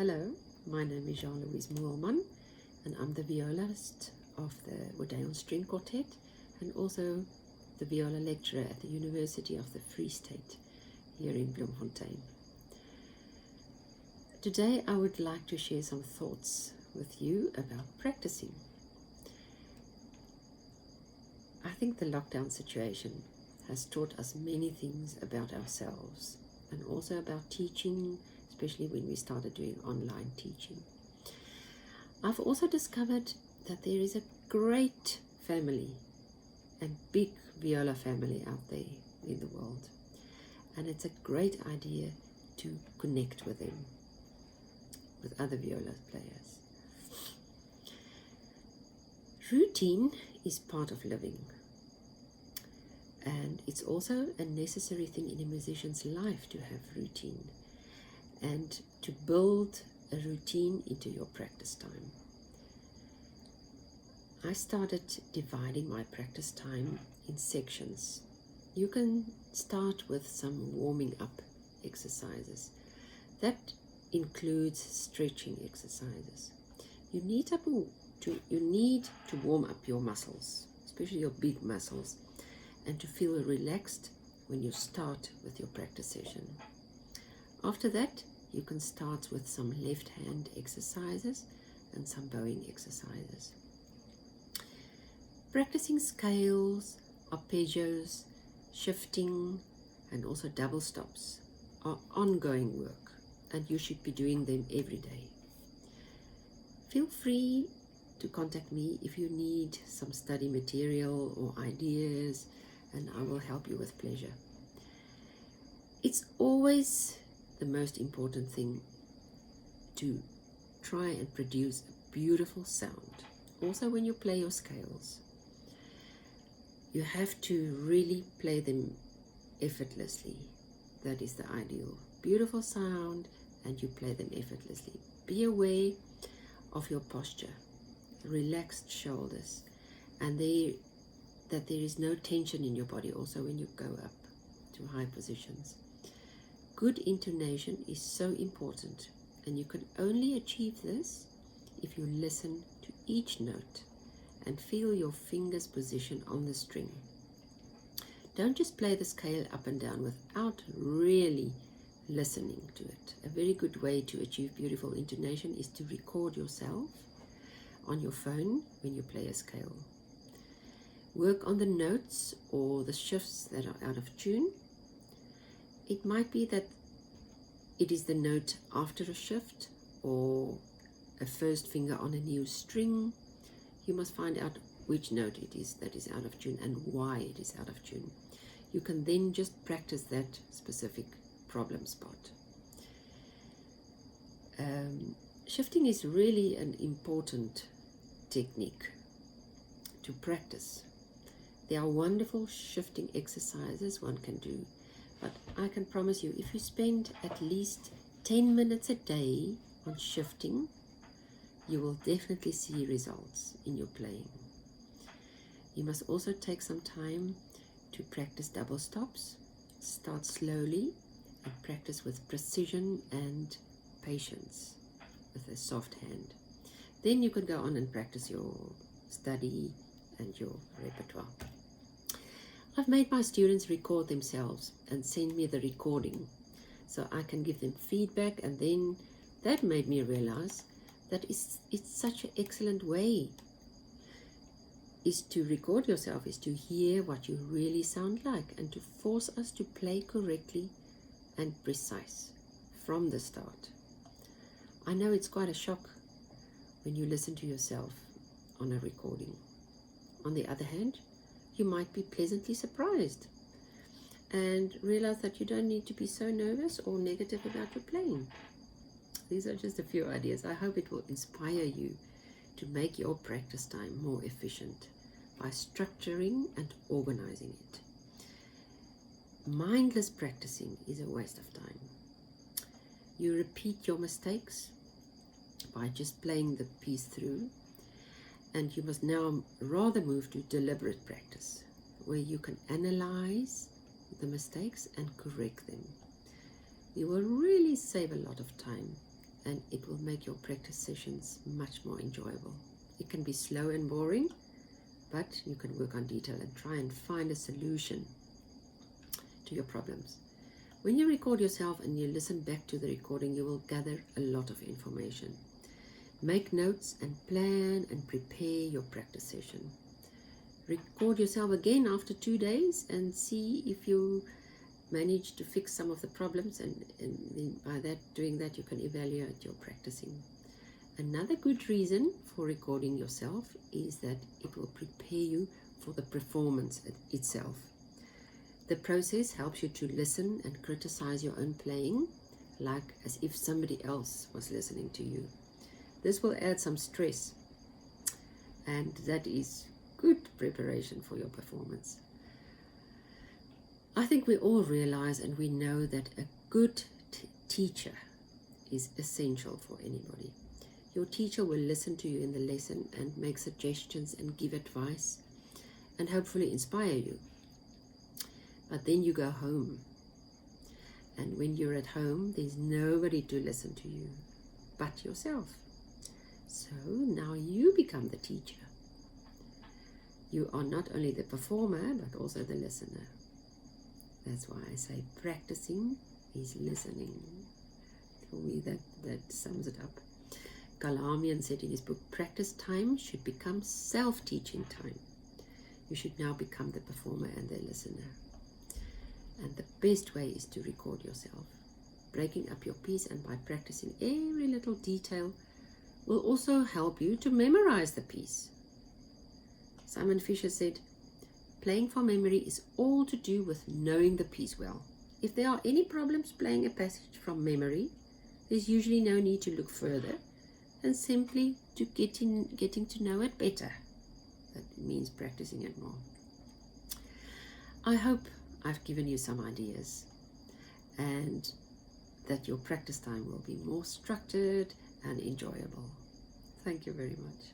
Hello, my name is Jeanne-Louise Moolman and I'm the violist of the Odeon String Quartet and also the viola lecturer at the University of the Free State here in Bloemfontein. Today I would like to share some thoughts with you about practicing. I think the lockdown situation has taught us many things about ourselves and also about teaching, especially when we started doing online teaching. I've also discovered that there is a great family and big viola family out there in the world, and it's a great idea to connect with them, with other viola players. Routine is part of living, and it's also a necessary thing in a musician's life to have routine and to build a routine into your practice time. I started dividing my practice time in sections. You can start with some warming up exercises. That includes stretching exercises. You need to warm up your muscles, especially your big muscles, and to feel relaxed when you start with your practice session. After that, you can start with some left hand exercises and some bowing exercises. Practicing scales, arpeggios, shifting, and also double stops are ongoing work, and you should be doing them every day. Feel free to contact me if you need some study material or ideas, and I will help you with pleasure. It's always the most important thing to try and produce a beautiful sound. Also, when you play your scales, you have to really play them effortlessly. That is the ideal. Beautiful sound, and you play them effortlessly. Be aware of your posture, relaxed shoulders, and that there is no tension in your body also when you go up to high positions. Good intonation is so important, and you can only achieve this if you listen to each note and feel your fingers' position on the string. Don't just play the scale up and down without really listening to it. A very good way to achieve beautiful intonation is to record yourself on your phone when you play a scale. Work on the notes or the shifts that are out of tune. It might be that it is the note after a shift or a first finger on a new string. You must find out which note it is that is out of tune and why it is out of tune. You can then just practice that specific problem spot. Shifting is really an important technique to practice. There are wonderful shifting exercises one can do, but I can promise you, if you spend at least 10 minutes a day on shifting, you will definitely see results in your playing. You must also take some time to practice double stops. Start slowly and practice with precision and patience with a soft hand. Then you can go on and practice your study and your repertoire. I've made my students record themselves and send me the recording so I can give them feedback, and then that made me realize that it's such an excellent way is to record yourself, is to hear what you really sound like and to force us to play correctly and precise from the start. I know it's quite a shock when you listen to yourself on a recording. On the other hand, you might be pleasantly surprised and realize that you don't need to be so nervous or negative about your playing. These are just a few ideas. I hope it will inspire you to make your practice time more efficient by structuring and organizing it. Mindless practicing is a waste of time. You repeat your mistakes by just playing the piece through, and you must now rather move to deliberate practice, where you can analyze the mistakes and correct them. You will really save a lot of time and it will make your practice sessions much more enjoyable. It can be slow and boring, but you can work on detail and try and find a solution to your problems. When you record yourself and you listen back to the recording, you will gather a lot of information. Make notes and plan and prepare your practice session. Record yourself again after 2 days and see if you manage to fix some of the problems, and then by doing that you can evaluate your practicing. Another good reason for recording yourself is that it will prepare you for the performance itself. The process helps you to listen and criticize your own playing, like as if somebody else was listening to you. This will add some stress, and that is good preparation for your performance. I think we all realize and we know that a good teacher is essential for anybody. Your teacher will listen to you in the lesson and make suggestions and give advice and hopefully inspire you. But then you go home, and when you're at home, there's nobody to listen to you but yourself. So now you become the teacher. You are not only the performer, but also the listener. That's why I say practicing is listening. For me, that sums it up. Galamian said in his book, practice time should become self-teaching time. You should now become the performer and the listener. And the best way is to record yourself, breaking up your piece, and by practicing every little detail will also help you to memorize the piece. Simon Fisher said, playing from memory is all to do with knowing the piece well. If there are any problems playing a passage from memory, there's usually no need to look further and simply to getting to know it better. That means practicing it more. I hope I've given you some ideas and that your practice time will be more structured and enjoyable. Thank you very much.